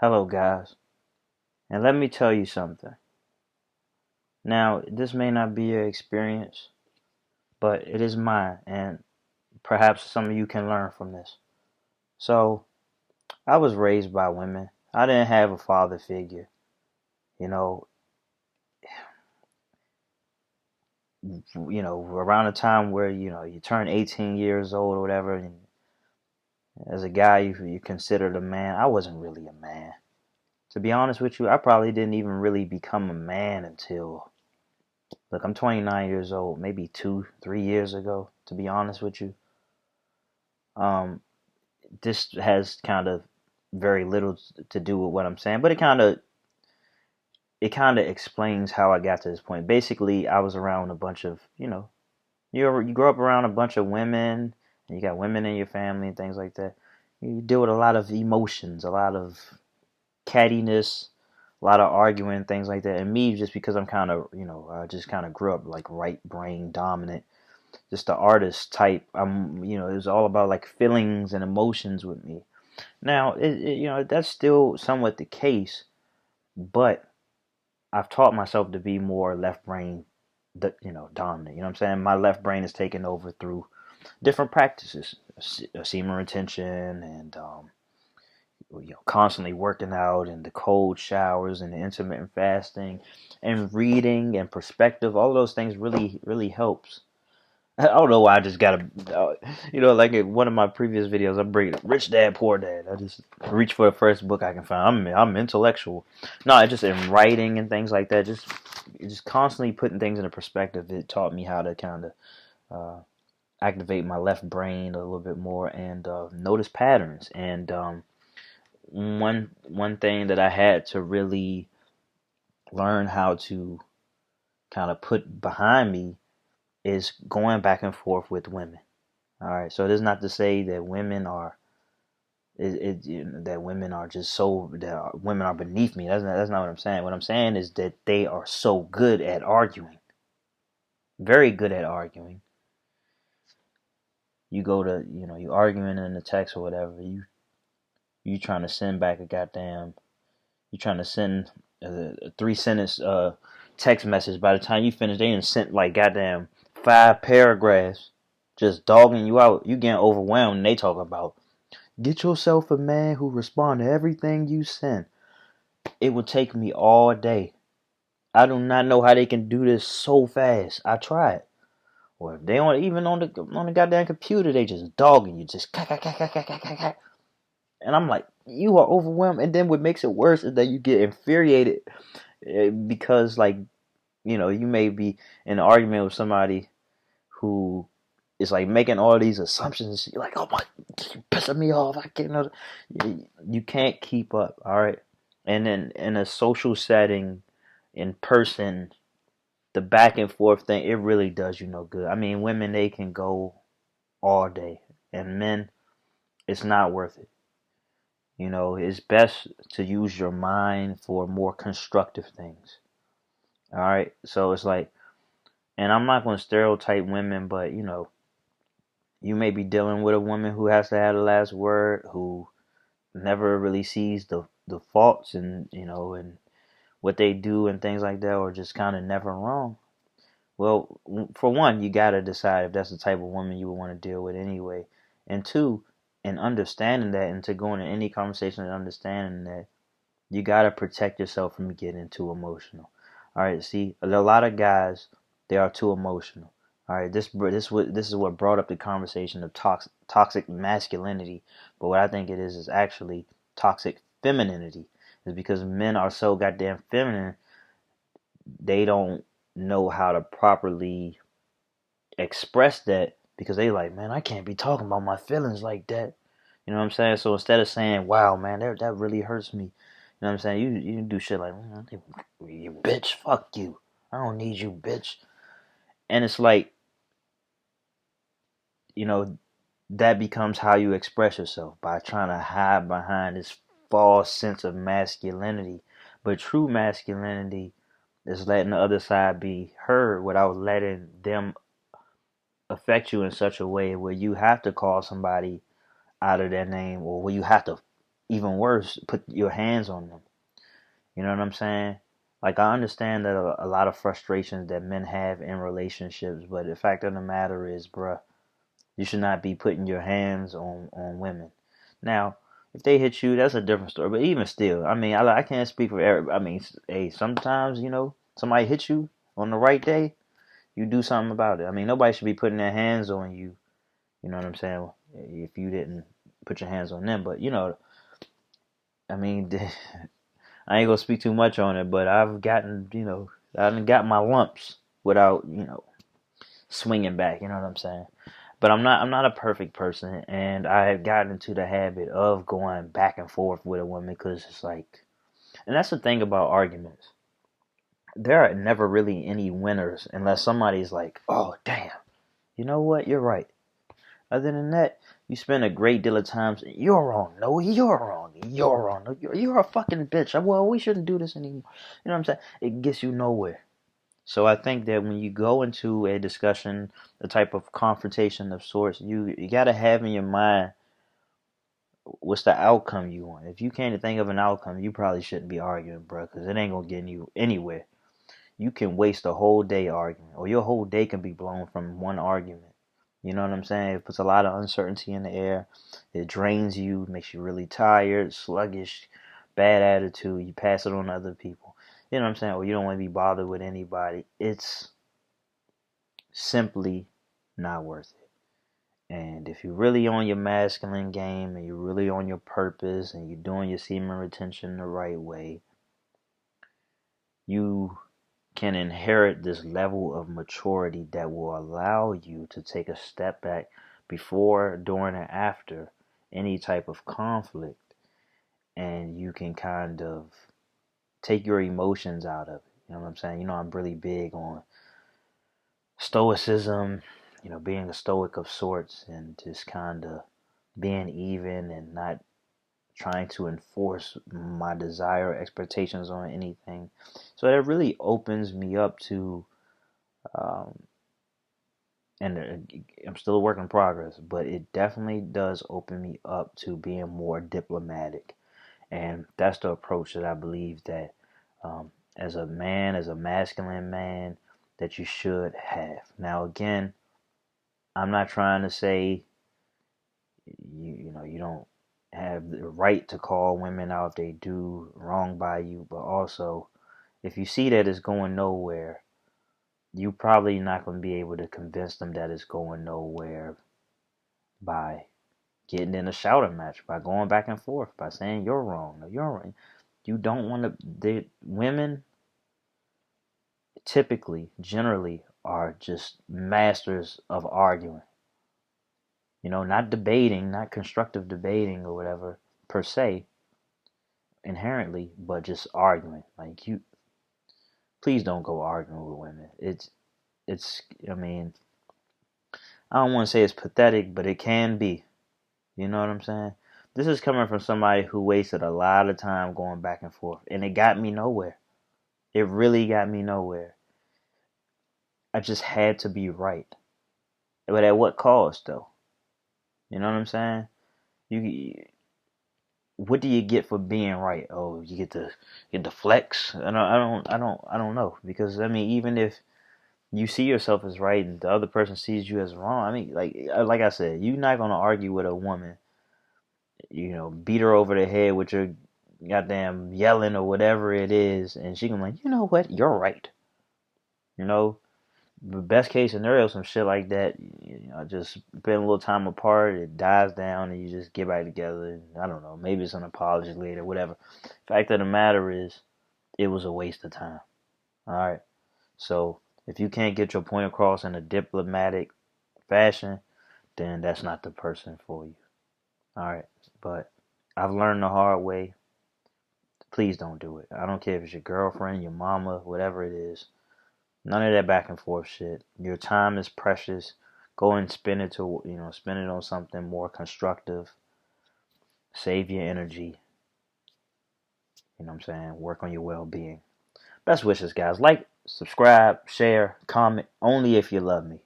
Hello, guys, and let me tell you something. Now, this may not be your experience, but it is mine, and perhaps some of you can learn from this. So, I was raised by women. I didn't have a father figure. You know, around the time where you turn 18 years old or whatever, and as a guy, you considered a man. I wasn't really a man. To be honest with you, I probably didn't even really become a man until look, I'm 29 years old, maybe 3 years ago, to be honest with you. Um, this has kind of very little to do with what I'm saying, but it kind of explains how I got to this point. Basically, I was around a bunch of, you grow up around a bunch of women, and you got women in your family and things like that. You deal with a lot of emotions, a lot of cattiness, a lot of arguing, things like that. And me, just because I'm kind of, I just kind of grew up like right brain dominant, just the artist type. It was all about like feelings and emotions with me. Now, that's still somewhat the case, but I've taught myself to be more left brain, dominant. You know what I'm saying? My left brain is taken over through different practices, semen retention, and constantly working out, and the cold showers, and the intermittent fasting, and reading, and perspective. All of those things really, really helps. I don't know why I just got like in one of my previous videos, I bring Rich Dad, Poor Dad. I just reach for the first book I can find. I'm intellectual. No, I just in writing and things like that. Just constantly putting things into perspective. It taught me how to kind of activate my left brain a little bit more and notice patterns. And one thing that I had to really learn how to kind of put behind me is going back and forth with women. All right, so it is not to say that women are just women are beneath me. That's not what I'm saying. What I'm saying is that they are so good at arguing, very good at arguing. You go to you arguing in the text or whatever. You trying to send back a goddamn. You trying to send a 3 sentence text message. By the time you finish, they done sent like goddamn 5 paragraphs, just dogging you out. You getting overwhelmed. And they talk about get yourself a man who respond to everything you send. It would take me all day. I do not know how they can do this so fast. I tried. Or if they on even on the goddamn computer, they just dogging you, just and I'm like, you are overwhelmed. And then what makes it worse is that you get infuriated because like you may be in an argument with somebody who is like making all these assumptions. You're like, oh my, you're pissing me off. I can't. You can't keep up. All right. And then in a social setting, in person, the back and forth thing, it really does you no good. I mean, women, they can go all day, and men, it's not worth it. It's best to use your mind for more constructive things. All right. So it's like, and I'm not going to stereotype women, but you may be dealing with a woman who has to have the last word, who never really sees the faults and and what they do and things like that, or just kind of never wrong. Well, for one, you gotta decide if that's the type of woman you would want to deal with anyway, and two, in understanding that, and to go into any conversation and understanding that, you gotta protect yourself from getting too emotional. All right, see, a lot of guys, they are too emotional. All right, this is what brought up the conversation of toxic masculinity. But what I think it is actually toxic femininity. Is because men are so goddamn feminine, they don't know how to properly express that because they like, man, I can't be talking about my feelings like that. You know what I'm saying? So instead of saying, wow, man, that really hurts me. You know what I'm saying? You do shit like, man, you bitch, fuck you. I don't need you, bitch. And it's like, you know, that becomes how you express yourself by trying to hide behind this false sense of masculinity. But true masculinity is letting the other side be heard without letting them affect you in such a way where you have to call somebody out of their name, or where you have to even worse, put your hands on them. You know what I'm saying? Like, I understand that a lot of frustrations that men have in relationships, but the fact of the matter is, bruh, you should not be putting your hands on women. Now, if they hit you, that's a different story. But even still, I mean, I can't speak for everybody. I mean, hey, sometimes, somebody hits you on the right day, you do something about it. I mean, nobody should be putting their hands on you. You know what I'm saying? If you didn't put your hands on them, but I mean, I ain't gonna speak too much on it. But I've gotten, I done got my lumps without, swinging back. You know what I'm saying? But I'm not a perfect person, and I have gotten into the habit of going back and forth with a woman because it's like, and that's the thing about arguments. There are never really any winners unless somebody's like, oh damn, you know what, you're right. Other than that, you spend a great deal of time saying, you're wrong, no, you're wrong, you're wrong, no, you're a fucking bitch. Well, we shouldn't do this anymore. You know what I'm saying? It gets you nowhere. So I think that when you go into a discussion, a type of confrontation of sorts, you gotta have in your mind what's the outcome you want. If you can't think of an outcome, you probably shouldn't be arguing, bro, because it ain't gonna get you anywhere. You can waste a whole day arguing, or your whole day can be blown from one argument. You know what I'm saying? It puts a lot of uncertainty in the air. It drains you, makes you really tired, sluggish, bad attitude. You pass it on to other people. You know what I'm saying? Or you don't want to be bothered with anybody. It's simply not worth it. And if you're really on your masculine game and you're really on your purpose and you're doing your semen retention the right way, you can inherit this level of maturity that will allow you to take a step back before, during, and after any type of conflict. And you can kind of take your emotions out of it. You know what I'm saying? I'm really big on stoicism, being a stoic of sorts and just kind of being even and not trying to enforce my desire or expectations on anything. So that really opens me up to, um, and I'm still a work in progress, but it definitely does open me up to being more diplomatic. And that's the approach that I believe that as a man, as a masculine man, that you should have. Now, again, I'm not trying to say you don't have the right to call women out if they do wrong by you, but also if you see that it's going nowhere, you probably not going to be able to convince them that it's going nowhere by getting in a shouting match, by going back and forth, by saying you're wrong, no, you're wrong. You don't want to. Women typically, generally, are just masters of arguing. Not debating, not constructive debating or whatever per se, inherently, but just arguing. Like, please don't go arguing with women. It's. I mean, I don't want to say it's pathetic, but it can be. You know what I'm saying? This is coming from somebody who wasted a lot of time going back and forth, and it got me nowhere. It really got me nowhere. I just had to be right. But at what cost, though? You know what I'm saying? You, what do you get for being right? Oh, you get the flex. I don't know, because I mean, even if you see yourself as right and the other person sees you as wrong, I mean, like I said, you're not gonna argue with a woman, beat her over the head with your goddamn yelling or whatever it is, and she gonna be like, you know what, you're right. You know, the best case scenario, some shit like that. Just spend a little time apart, it dies down, and you just get back together. And I don't know, maybe it's an apology later, whatever. Fact of the matter is, it was a waste of time. All right. So if you can't get your point across in a diplomatic fashion, then that's not the person for you. All right. But I've learned the hard way. Please don't do it. I don't care if it's your girlfriend, your mama, whatever it is. None of that back and forth shit. Your time is precious. Go and spend it on something more constructive. Save your energy. You know what I'm saying? Work on your well-being. Best wishes, guys. Like, subscribe, share, comment, only if you love me.